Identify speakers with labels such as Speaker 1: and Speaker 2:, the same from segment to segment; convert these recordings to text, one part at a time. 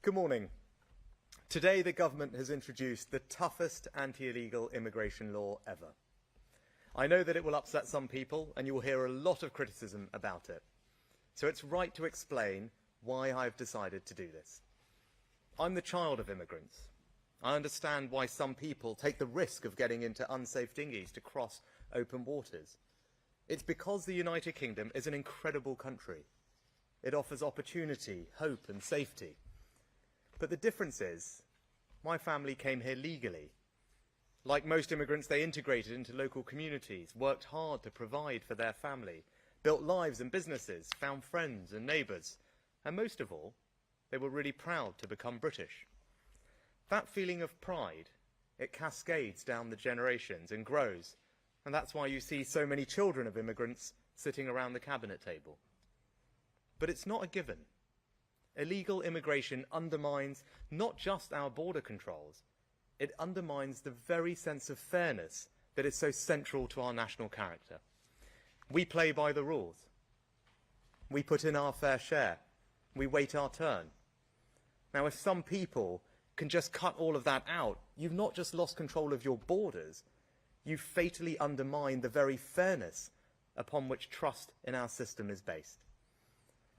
Speaker 1: Good morning. Today the government has introduced the toughest anti-illegal immigration law ever. I know that it will upset some people and you will hear a lot of criticism about it. So it's right to explain why I've decided to do this. I'm the child of immigrants. I understand why some people take the risk of getting into unsafe dinghies to cross open waters. It's because the United Kingdom is an incredible country. It offers opportunity, hope and safety. But the difference is, my family came here legally. Like most immigrants, they integrated into local communities, worked hard to provide for their family, built lives and businesses, found friends and neighbours, and most of all, they were really proud to become British. That feeling of pride, it cascades down the generations and grows, and that's why you see so many children of immigrants sitting around the cabinet table. But it's not a given. Illegal immigration undermines not just our border controls, it undermines the very sense of fairness that is so central to our national character. We play by the rules. We put in our fair share. We wait our turn. Now, if some people can just cut all of that out, you've not just lost control of your borders, you've fatally undermined the very fairness upon which trust in our system is based.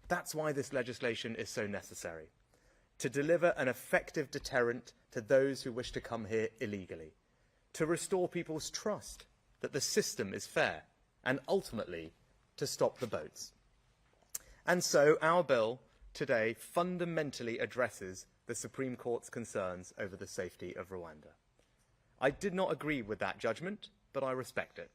Speaker 1: That's why this legislation is so necessary, to deliver an effective deterrent to those who wish to come here illegally, to restore people's trust that the system is fair, and ultimately to stop the boats. And so our bill today fundamentally addresses the Supreme Court's concerns over the safety of Rwanda. I did not agree with that judgment, but I respect it.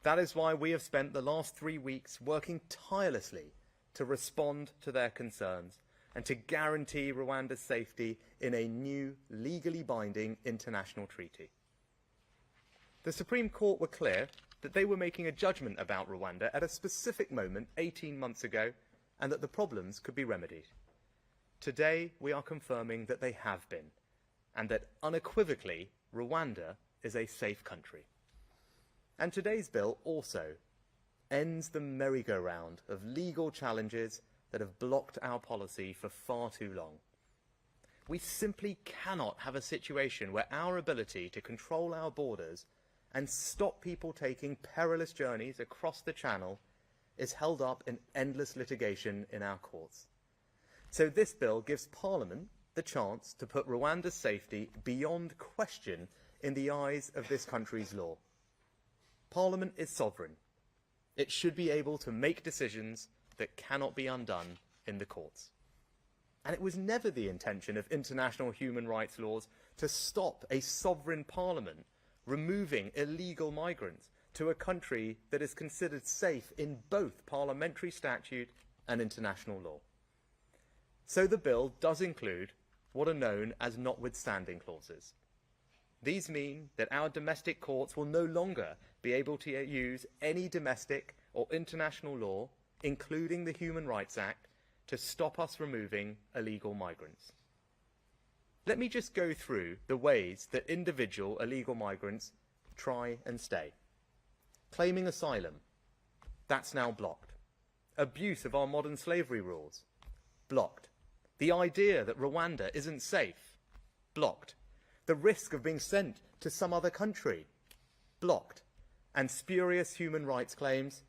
Speaker 1: That is why we have spent the last 3 weeks working tirelessly to respond to their concerns and to guarantee Rwanda's safety in a new, legally binding international treaty. The Supreme Court were clear that they were making a judgment about Rwanda at a specific moment 18 months ago and that the problems could be remedied. Today, we are confirming that they have been, and that unequivocally, Rwanda is a safe country. And today's bill also ends the merry-go-round of legal challenges that have blocked our policy for far too long. We simply cannot have a situation where our ability to control our borders and stop people taking perilous journeys across the Channel is held up in endless litigation in our courts. So this bill gives Parliament the chance to put Rwanda's safety beyond question in the eyes of this country's law. Parliament is sovereign. It should be able to make decisions that cannot be undone in the courts. And it was never the intention of international human rights laws to stop a sovereign parliament removing illegal migrants to a country that is considered safe in both parliamentary statute and international law. So the bill does include what are known as notwithstanding clauses. These mean that our domestic courts will no longer be able to use any domestic or international law, including the Human Rights Act, to stop us removing illegal migrants. Let me just go through the ways that individual illegal migrants try and stay. Claiming asylum, that's now blocked. Abuse of our modern slavery rules, blocked. The idea that Rwanda isn't safe, blocked. The risk of being sent to some other country, blocked. And spurious human rights claims,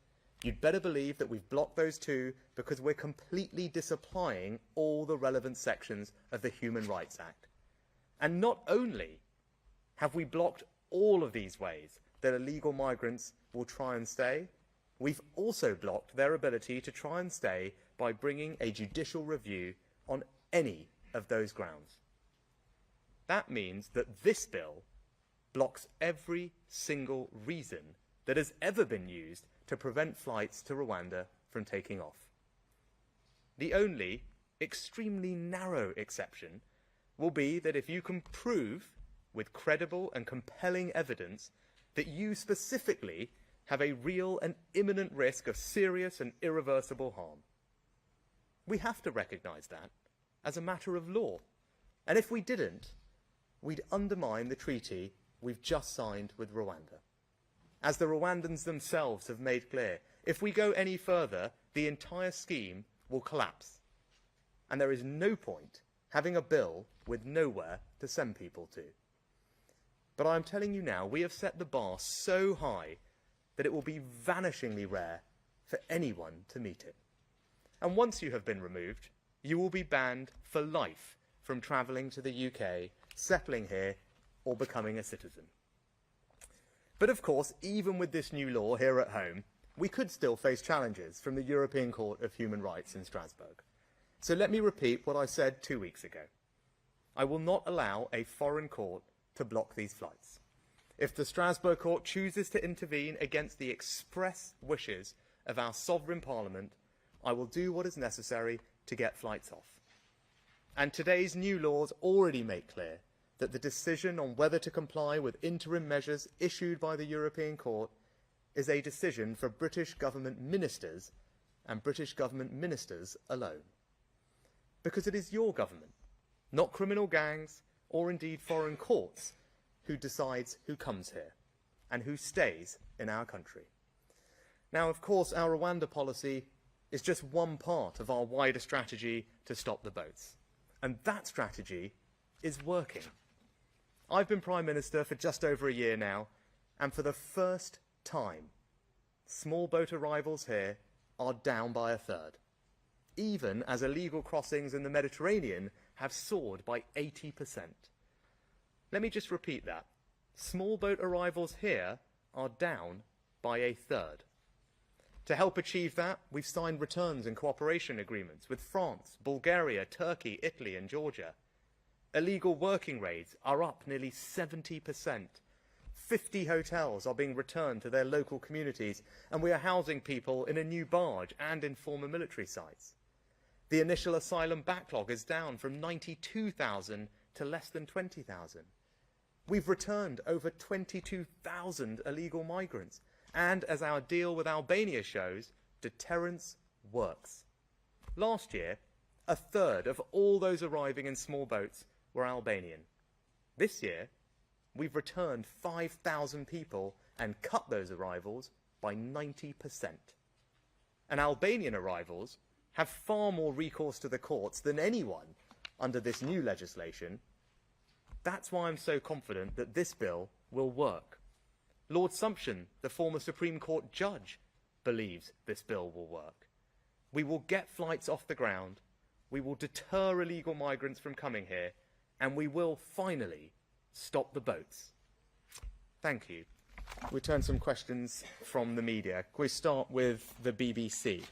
Speaker 1: you'd better believe that we've blocked those too because we're completely disapplying all the relevant sections of the Human Rights Act. And not only have we blocked all of these ways that illegal migrants will try and stay, we've also blocked their ability to try and stay by bringing a judicial review on any of those grounds. That means that this bill blocks every single reason that has ever been used to prevent flights to Rwanda from taking off. The only extremely narrow exception will be that if you can prove with credible and compelling evidence that you specifically have a real and imminent risk of serious and irreversible harm. We have to recognise that as a matter of law. And if we didn't, we'd undermine the treaty we've just signed with Rwanda. As the Rwandans themselves have made clear, if we go any further, the entire scheme will collapse. And there is no point having a bill with nowhere to send people to. But I'm telling you now, we have set the bar so high that it will be vanishingly rare for anyone to meet it. And once you have been removed, you will be banned for life from travelling to the UK, settling here, or becoming a citizen. But of course, even with this new law here at home, we could still face challenges from the European Court of Human Rights in Strasbourg. So let me repeat what I said 2 weeks ago. I will not allow a foreign court to block these flights. If the Strasbourg court chooses to intervene against the express wishes of our sovereign parliament, I will do what is necessary to get flights off. And today's new laws already make clear that the decision on whether to comply with interim measures issued by the European Court is a decision for British government ministers and British government ministers alone. Because it is your government, not criminal gangs or indeed foreign courts, who decides who comes here and who stays in our country. Now, of course, our Rwanda policy is just one part of our wider strategy to stop the boats. And that strategy is working. I've been Prime Minister for just over a year now, and for the first time, small boat arrivals here are down by a third, even as illegal crossings in the Mediterranean have soared by 80%. Let me just repeat that. Small boat arrivals here are down by a third. To help achieve that, we've signed returns and cooperation agreements with France, Bulgaria, Turkey, Italy and Georgia. Illegal working rates are up nearly 70%. 50 hotels are being returned to their local communities, and we are housing people in a new barge and in former military sites. The initial asylum backlog is down from 92,000 to less than 20,000. We've returned over 22,000 illegal migrants, and as our deal with Albania shows, deterrence works. Last year, a third of all those arriving in small boats were Albanian. This year, we've returned 5,000 people and cut those arrivals by 90%. And Albanian arrivals have far more recourse to the courts than anyone under this new legislation. That's why I'm so confident that this bill will work. Lord Sumption, the former Supreme Court judge, believes this bill will work. We will get flights off the ground, we will deter illegal migrants from coming here, and we will finally stop the boats. Thank you. We'll turn to some questions from the media. Can we start with the BBC?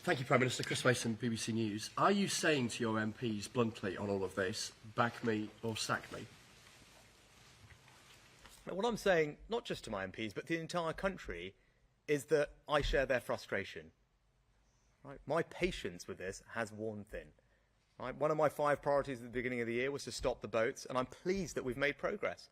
Speaker 2: Thank you, Prime Minister. Chris Mason, BBC News. Are you saying to your MPs bluntly on all of this, back me or sack me?
Speaker 1: Now, what I'm saying, not just to my MPs, but to the entire country, is that I share their frustration. Right? My patience with this has worn thin. Right? One of my 5 priorities at the beginning of the year was to stop the boats, and I'm pleased that we've made progress.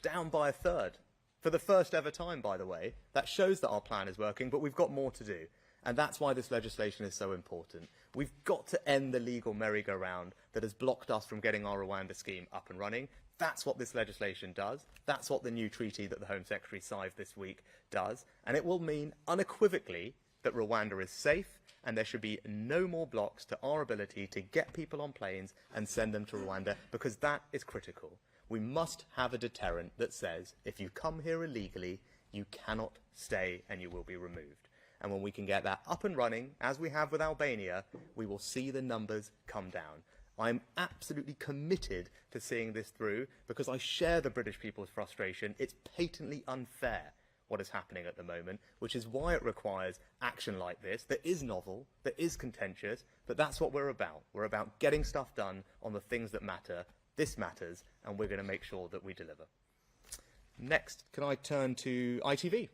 Speaker 1: Down by a third. For the first ever time, by the way. That shows that our plan is working, but we've got more to do. And that's why this legislation is so important. We've got to end the legal merry-go-round that has blocked us from getting our Rwanda scheme up and running. That's what this legislation does. That's what the new treaty that the Home Secretary signed this week does. And it will mean unequivocally that Rwanda is safe, and there should be no more blocks to our ability to get people on planes and send them to Rwanda, because that is critical. We must have a deterrent that says, if you come here illegally, you cannot stay and you will be removed. And when we can get that up and running, as we have with Albania, we will see the numbers come down. I'm absolutely committed to seeing this through, because I share the British people's frustration. It's patently unfair what is happening at the moment, which is why it requires action like this that is novel, that is contentious, but that's what we're about. We're about getting stuff done on the things that matter. This matters, and we're going to make sure that we deliver. Next, can I turn to ITV?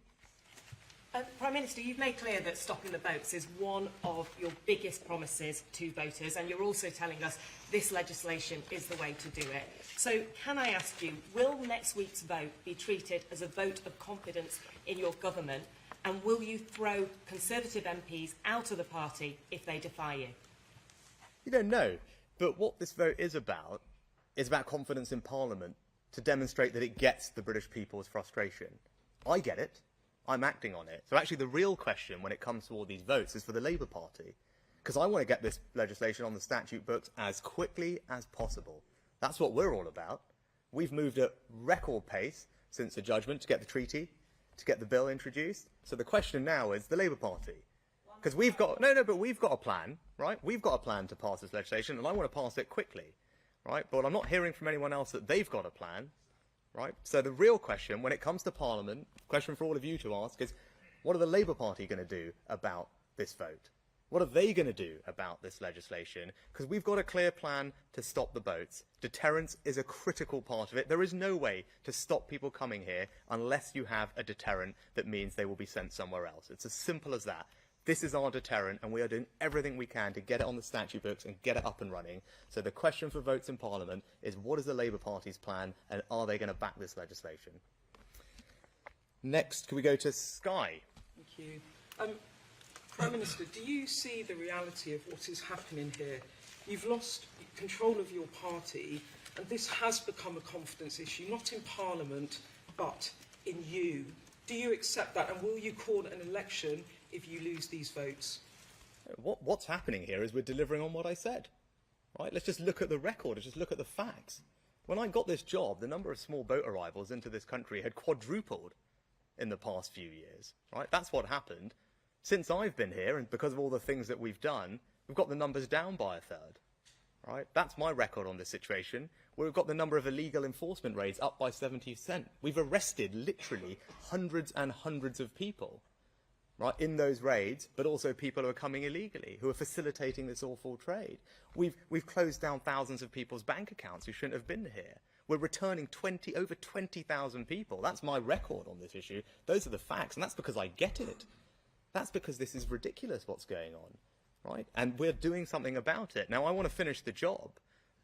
Speaker 3: Prime Minister, you've made clear that stopping the boats is one of your biggest promises to voters, and you're also telling us this legislation is the way to do it. So can I ask you, will next week's vote be treated as a vote of confidence in your government, and will you throw Conservative MPs out of the party if they defy you?
Speaker 1: You don't know, but what this vote is about confidence in Parliament to demonstrate that it gets the British people's frustration. I get it. I'm acting on it. So actually the real question when it comes to all these votes is for the Labour Party. because I want to get this legislation on the statute books as quickly as possible. That's what we're all about. We've moved at record pace since the judgment to get the treaty, to get the bill introduced. So the question now is the Labour Party. Because we've got, but we've got a plan, right? We've got a plan to pass this legislation, and I want to pass it quickly, right? But I'm not hearing from anyone else that they've got a plan, right? So the real question, when it comes to Parliament, question for all of you to ask is, what are the Labour Party going to do about this vote? What are they going to do about this legislation? Because we've got a clear plan to stop the boats. Deterrence is a critical part of it. There is no way to stop people coming here unless you have a deterrent that means they will be sent somewhere else. It's as simple as that. This is our deterrent, and we are doing everything we can to get it on the statute books and get it up and running. So the question for votes in Parliament is, what is the Labour Party's plan, and are they going to back this legislation? Next, can we go to Sky?
Speaker 4: Thank you. Prime Minister, do you see the reality of what is happening here? You've lost control of your party, and this has become a confidence issue, not in Parliament, but in you. Do you accept that, and will you call an election if you lose these votes?
Speaker 1: What's happening here is we're delivering on what I said. Right? Let's just look at the record. Let's just look at the facts. When I got this job, the number of small boat arrivals into this country had quadrupled in the past few years. Right? That's what happened. Since I've been here, and because of all the things that we've done, we've got the numbers down by a third. Right? That's my record on this situation. We've got the number of illegal enforcement raids up by 70%. We've arrested literally hundreds and hundreds of people, right, in those raids, but also people who are coming illegally, who are facilitating this awful trade. We've closed down thousands of people's bank accounts who shouldn't have been here. We're returning over 20,000 people. That's my record on this issue. Those are the facts, and that's because I get it. That's because this is ridiculous what's going on, right? And we're doing something about it. Now, I want to finish the job,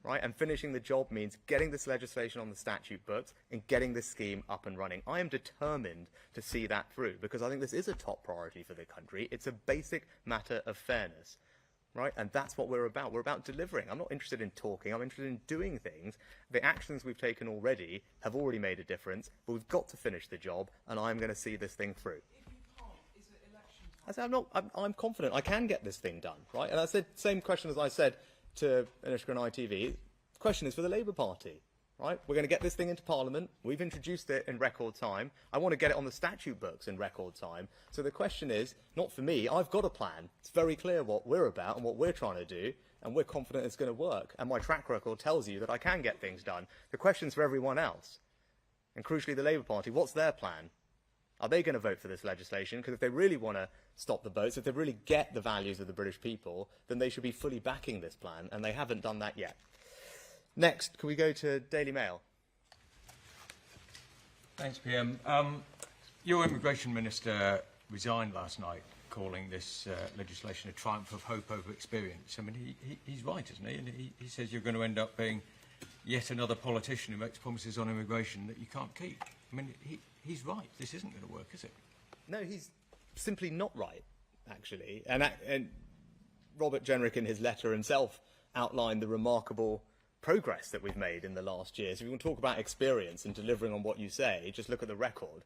Speaker 1: right? And finishing the job means getting this legislation on the statute books and getting this scheme up and running. I am determined to see that through because I think this is a top priority for the country. It's a basic matter of fairness, right? And that's what we're about. We're about delivering. I'm not interested in talking. I'm interested in doing things. The actions we've taken already have already made a difference, but we've got to finish the job, and I'm going to see this thing through. I said, I'm confident I can get this thing done, right? And I said, same question as I said to Anushka and ITV. The question is for the Labour Party, right? We're going to get this thing into Parliament. We've introduced it in record time. I want to get it on the statute books in record time. So the question is, not for me, I've got a plan. It's very clear what we're about and what we're trying to do, and we're confident it's going to work. And my track record tells you that I can get things done. The question's for everyone else, and crucially the Labour Party. What's their plan? Are they going to vote for this legislation? Because if they really want to stop the boats, if they really get the values of the British people, then they should be fully backing this plan, and they haven't done that yet. Next, can we go to Daily Mail?
Speaker 5: Thanks, PM. Your immigration minister resigned last night, calling this legislation a triumph of hope over experience. I mean, he's right, isn't he? And he says you're going to end up being yet another politician who makes promises on immigration that you can't keep. I mean, he's right. This isn't going to work, is it?
Speaker 1: No, he's simply not right, actually. And Robert Jenrick, in his letter himself, outlined the remarkable progress that we've made in the last year. So if you want to talk about experience and delivering on what you say, just look at the record.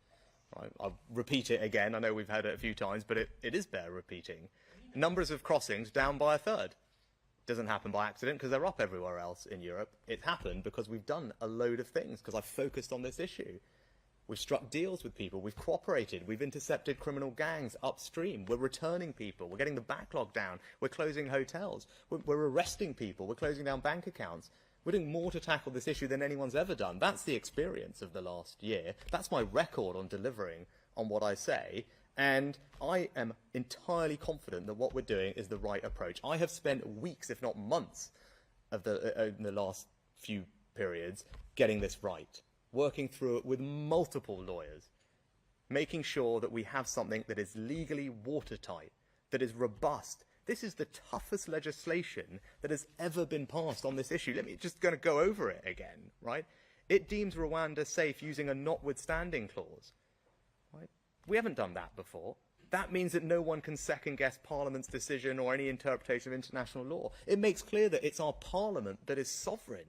Speaker 1: Right? I'll repeat it again. I know we've had it a few times, but it is bear repeating. Numbers of crossings down by a third. Doesn't happen by accident because they're up everywhere else in Europe. It happened because we've done a load of things, because I've focused on this issue. We've struck deals with people. We've cooperated. We've intercepted criminal gangs upstream. We're returning people. We're getting the backlog down. We're closing hotels. We're arresting people. We're closing down bank accounts. We're doing more to tackle this issue than anyone's ever done. That's the experience of the last year. That's my record on delivering on what I say. And I am entirely confident that what we're doing is the right approach. I have spent weeks, if not months, in the last few periods getting this right, working through it with multiple lawyers, making sure that we have something that is legally watertight, that is robust. This is the toughest legislation that has ever been passed on this issue. Let me just going to go over it again, right? It deems Rwanda safe using a notwithstanding clause. Right? We haven't done that before. That means that no one can second-guess Parliament's decision or any interpretation of international law. It makes clear that it's our Parliament that is sovereign.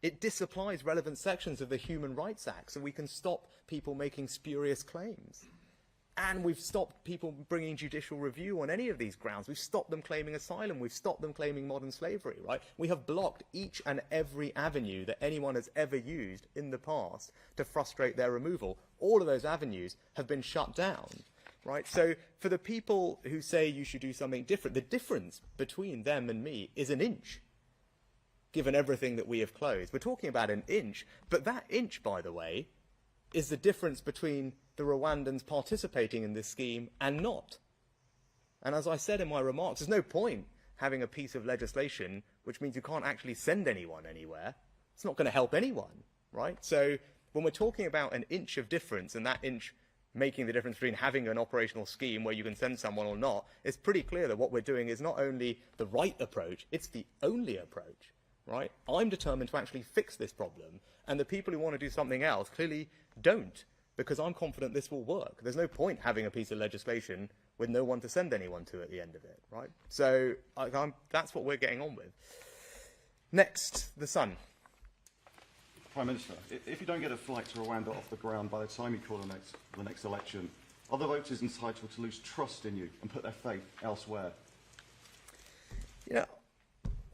Speaker 1: It disapplies relevant sections of the Human Rights Act so we can stop people making spurious claims. And we've stopped people bringing judicial review on any of these grounds. We've stopped them claiming asylum. We've stopped them claiming modern slavery, right? We have blocked each and every avenue that anyone has ever used in the past to frustrate their removal. All of those avenues have been shut down, right? So for the people who say you should do something different, the difference between them and me is an inch, given everything that we have closed. We're talking about an inch, but that inch, by the way, is the difference between the Rwandans participating in this scheme and not. And as I said in my remarks, there's no point having a piece of legislation which means you can't actually send anyone anywhere. It's not going to help anyone, right? So when we're talking about an inch of difference, and that inch making the difference between having an operational scheme where you can send someone or not, it's pretty clear that what we're doing is not only the right approach, it's the only approach, right? I'm determined to actually fix this problem, and the people who want to do something else clearly don't, because I'm confident this will work. There's no point having a piece of legislation with no one to send anyone to at the end of it, right? So that's what we're getting on with. Next, the Sun.
Speaker 6: Prime Minister, if you don't get a flight to Rwanda off the ground by the time you call the next election, are the voters entitled to lose trust in you and put their faith elsewhere?
Speaker 1: You know,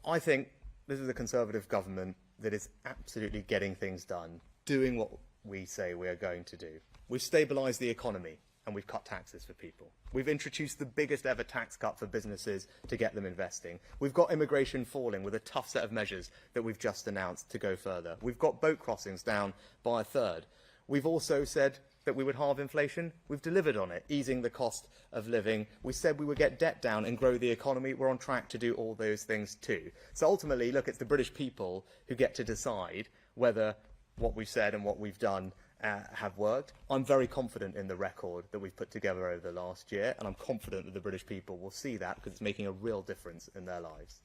Speaker 1: I think this is a Conservative government that is absolutely getting things done, doing what we say we are going to do. We've stabilised the economy and we've cut taxes for people. We've introduced the biggest ever tax cut for businesses to get them investing. We've got immigration falling with a tough set of measures that we've just announced to go further. We've got boat crossings down by a third. We've also said that we would halve inflation. We've delivered on it, easing the cost of living. We said we would get debt down and grow the economy. We're on track to do all those things too. So ultimately, look, it's the British people who get to decide whether what we've said and what we've done have worked. I'm very confident in the record that we've put together over the last year, and I'm confident that the British people will see that because it's making a real difference in their lives.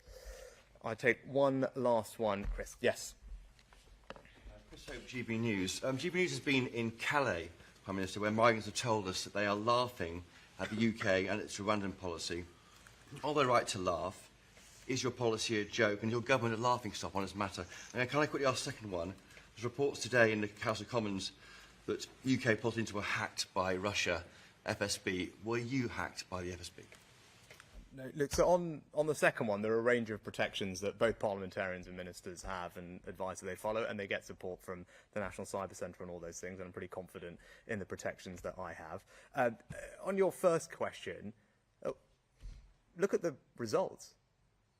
Speaker 1: I take one last one, Chris. Yes.
Speaker 7: Chris Hope, GB News. GB News has been in Calais, Prime Minister, where migrants have told us that they are laughing at the UK and its Rwandan policy. Are they right to laugh? Is your policy a joke and your government a laughingstock on this matter? And can I quickly ask a second one? There's reports today in the House of Commons that UK politicians were hacked by Russia, FSB. Were you hacked by the FSB?
Speaker 1: No, look, so on the second one, there are a range of protections that both parliamentarians and ministers have and advice that they follow, and they get support from the National Cyber Centre and all those things, and I'm pretty confident in the protections that I have. On your first question, look at the results.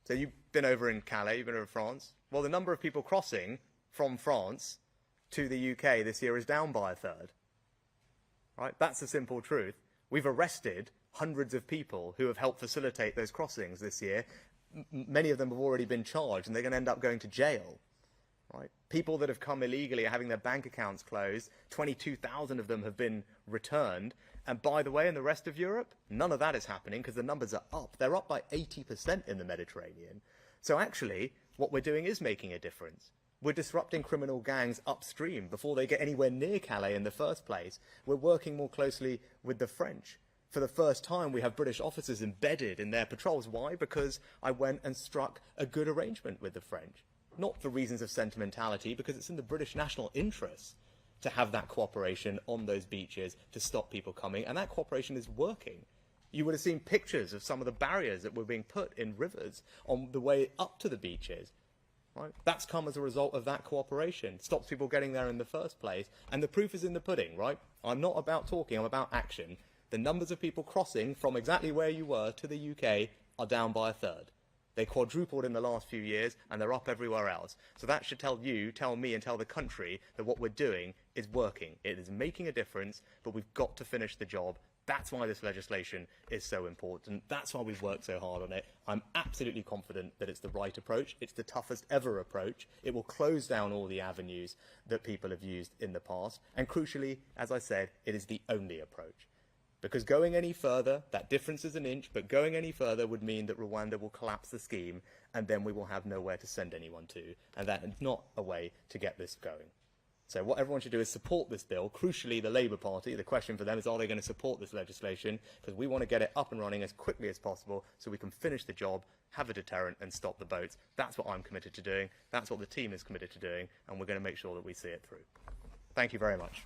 Speaker 1: So you've been over in Calais, you've been over in France. Well, the number of people crossing from France to the UK this year is down by a third. Right? That's the simple truth. We've arrested hundreds of people who have helped facilitate those crossings this year. Many of them have already been charged, and they're going to end up going to jail. Right? People that have come illegally are having their bank accounts closed. 22,000 of them have been returned. And by the way, in the rest of Europe, none of that is happening because the numbers are up. They're up by 80% in the Mediterranean. So actually, what we're doing is making a difference. We're disrupting criminal gangs upstream before they get anywhere near Calais in the first place. We're working more closely with the French. For the first time, we have British officers embedded in their patrols. Why? Because I went and struck a good arrangement with the French. Not for reasons of sentimentality, because it's in the British national interest to have that cooperation on those beaches to stop people coming, and that cooperation is working. You would have seen pictures of some of the barriers that were being put in rivers on the way up to the beaches. Right? That's come as a result of that cooperation. Stops people getting there in the first place. And the proof is in the pudding, right? I'm not about talking, I'm about action. The numbers of people crossing from exactly where you were to the UK are down by a third. They quadrupled in the last few years, and they're up everywhere else. So that should tell you, tell me, and tell the country that what we're doing is working. It is making a difference, but we've got to finish the job. That's why this legislation is so important. That's why we've worked so hard on it. I'm absolutely confident that it's the right approach. It's the toughest ever approach. It will close down all the avenues that people have used in the past. And crucially, as I said, it is the only approach. Because going any further, that difference is an inch, but going any further would mean that Rwanda will collapse the scheme, and then we will have nowhere to send anyone to. And that is not a way to get this going. So what everyone should do is support this bill. Crucially, the Labour Party, the question for them is, are they going to support this legislation? Because we want to get it up and running as quickly as possible so we can finish the job, have a deterrent and stop the boats. That's what I'm committed to doing. That's what the team is committed to doing. And we're going to make sure that we see it through. Thank you very much.